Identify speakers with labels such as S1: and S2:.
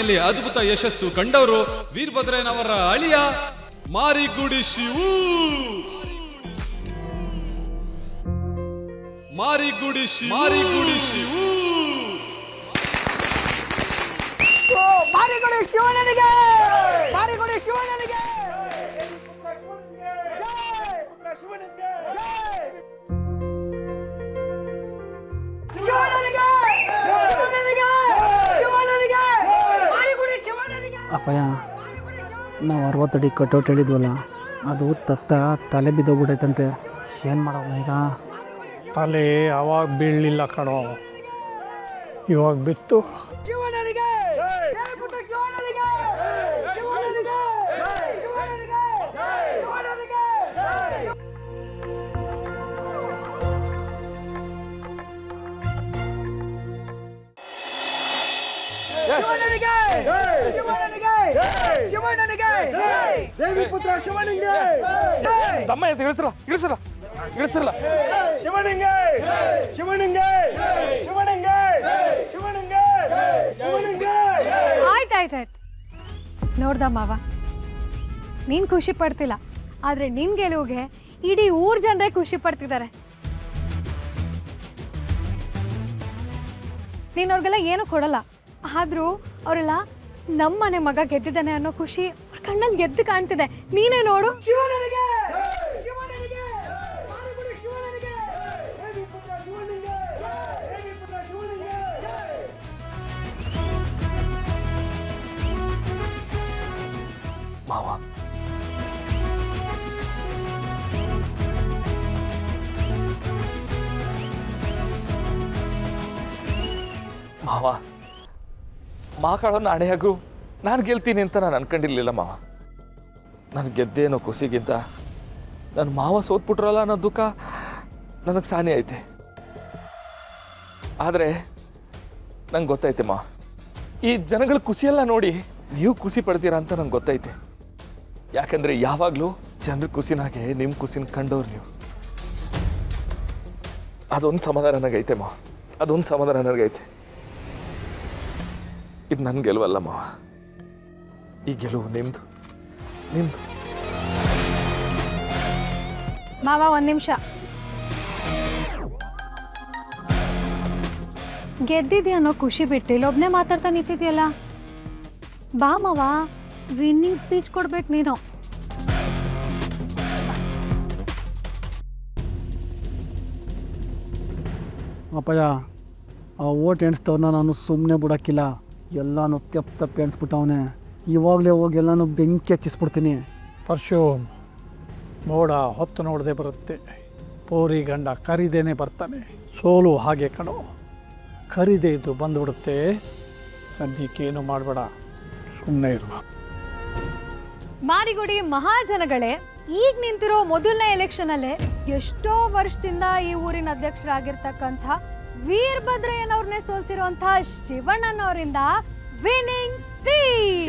S1: ಚುನಾವಣೆಯಲ್ಲಿ ಅದ್ಭುತ ಯಶಸ್ಸು ಕಂಡವರು ವೀರಭದ್ರಯ್ಯನವರ ಅಳಿಯ ಮಾರಿಗುಡಿ ಶಿವು. ಮಾರಿಗುಡಿ ಶಿವು. ಮಾರಿಗುಡಿ ಶಿವು.
S2: ಮಾರಿಗುಡಿ ಶಿವನಿಗೆ, ಮಾರಿಗುಡಿ ಶಿವನಿಗೆ
S3: ಅಪ್ಪಯ್ಯ, ನಾವು 60 ಅಡಿ ಕಟೌಟ್ ಹೇಳಿದ್ವಲ್ಲ, ಅದು ತಲೆ ಬಿದ್ದೋಗ್ಬಿಟ್ಟೈತಂತೆ. ಏನು ಮಾಡೋಣ ಈಗ?
S4: ತಲೆ ಅವಾಗ ಬೀಳಲಿಲ್ಲ ಕಣೋ, ಇವಾಗ ಬಿತ್ತು.
S5: ತಮ್ಮ ಅಂತ ಇಳಿಸಲ್ಲ ಇಳಿಸಲ್ಲ ಇಳಿಸಲ್ಲ. ಶಿವನಿಗೆ ಶಿವನಿಗೆ ಶಿವನಿಗೆ ಶಿವನಿಗೆ ಶಿವನಿಗೆ.
S6: ಆಯ್ತಾಯ್ತಾಯ್ತು ನೋಡ್ದ ಮಾವ, ನೀನ್ ಖುಷಿ ಪಡ್ತಿಲ್ಲ, ಆದ್ರೆ ನಿನ್ ಗೆಲುವಿಗೆ ಇಡೀ ಊರ್ ಜನರೇ ಖುಷಿ ಪಡ್ತಿದ್ದಾರೆ. ನೀನ್ ಅವ್ರಿಗೆಲ್ಲ ಏನು ಕೊಡಲ್ಲ, ಆದ್ರೂ ಅವರೆಲ್ಲ ನಮ್ಮನೆ ಮಗ ಗೆದ್ದಿದ್ದಾನೆ ಅನ್ನೋ ಖುಷಿ ಅವ್ರ ಕಣ್ಣಲ್ಲಿ ಗೆದ್ದು ಕಾಣ್ತಿದೆ. ನೀನೇ ನೋಡು.
S5: ಮಾವ, ಮಾವ, ಮಾಕಾಳೋ ನಾಣೆಯಾಗು ನಾನು ಗೆಲ್ತೀನಿ ಅಂತ ನಾನು ಅನ್ಕೊಂಡಿರ್ಲಿಲ್ಲ ಮಾವ. ನಾನು ಗೆದ್ದೆ ಅನ್ನೋ ಖುಷಿಗಿಂತ ನನ್ನ ಮಾವ ಸೋತ್ಬಿಟ್ರಲ್ಲ ಅನ್ನೋ ದುಃಖ ನನಗೆ ಸಾನಿ ಐತೆ. ಆದರೆ ನಂಗೆ ಗೊತ್ತೈತೆ ಮಾವ, ಈ ಜನಗಳ ಖುಷಿಯೆಲ್ಲ ನೋಡಿ ನೀವು ಖುಷಿ ಪಡ್ತೀರಾ ಅಂತ ನಂಗೆ ಗೊತ್ತೈತೆ. ಯಾಕಂದರೆ ಯಾವಾಗಲೂ ಜನರ ಖುಷಿನಾಗೆ ನಿಮ್ಮ ಖುಷಿನ ಕಂಡವ್ರು ನೀವು. ಅದೊಂದು ಸಮಾಧಾನ ನನಗೈತೆ ಮಾವ, ಅದೊಂದು ಸಮಾಧಾನ ನನಗೈತೆ. ಇದು ನನ್ನ ಗೆಲುವಲ್ಲ ಮಾವ, ಈ ಗೆಲುವು ನಿಮ್ದು ನಿಮ್ದು.
S6: ಮಾವ ಒಂದ್ ನಿಮಿಷ, ಗೆದ್ದಿದ್ಯಾ ಅನ್ನೋ ಖುಷಿ ಬಿಟ್ಟು ಇಲ್ಲೊಬ್ನೇ ಮಾತಾಡ್ತಾ ನಿಂತಿದ್ಯಲ್ಲ. ಬಾ ಮಾವ, ವಿನ್ನಿಂಗ್ ಸ್ಪೀಚ್ ಕೊಡ್ಬೇಕು ನೀನು.
S3: ಅಪ್ಪಯ್ಯ, ಆ ಓಟ್ ಎಣಿಸ್ತವ್ರನ್ನ ನಾನು ಸುಮ್ಮನೆ ಬಿಡೋಕ್ಕಿಲ್ಲ. ಎಲ್ಲನೂ ತಪ್ಪು ಎಣಿಸ್ಬಿಟ್ಟವನೆ. ಇವಾಗಲೇ ಹೋಗಿ ಎಲ್ಲನೂ ಬೆಂಕಿ ಹಚ್ಚಿಸ್ಬಿಡ್ತೀನಿ.
S4: ಪರಶು, ಮೋಡ ಹೊತ್ತು ನೋಡದೆ ಬರುತ್ತೆ, ಪೋರಿ ಗಂಡ ಕರಿದೇನೆ ಬರ್ತಾನೆ. ಸೋಲು ಹಾಗೆ ಕಣೋ, ಕರಿದೆ ಇದ್ದು ಬಂದುಬಿಡುತ್ತೆ. ಸದ್ಯಕ್ಕೇನು ಮಾಡಬೇಡ, ಸುಮ್ಮನೆ ಇರು.
S6: ಮಾರಿಗುಡಿ ಮಹಾಜನಗಳೇ, ಈಗ ನಿಂತಿರೋ ಮೊದಲನೇ ಎಲೆಕ್ಷನ್ ಅಲ್ಲೇ ಎಷ್ಟೋ ವರ್ಷದಿಂದ ಈ ಊರಿನ ಅಧ್ಯಕ್ಷರಾಗಿರ್ತಕ್ಕಂಥ ವೀರಭದ್ರಯ್ಯನವ್ರನ್ನೇ ಸೋಲ್ಸಿರುವಂತಹ ಶಿವಣ್ಣನವರಿಂದ ವಿನ್ನಿಂಗ್ ಸ್ಪೀಚ್.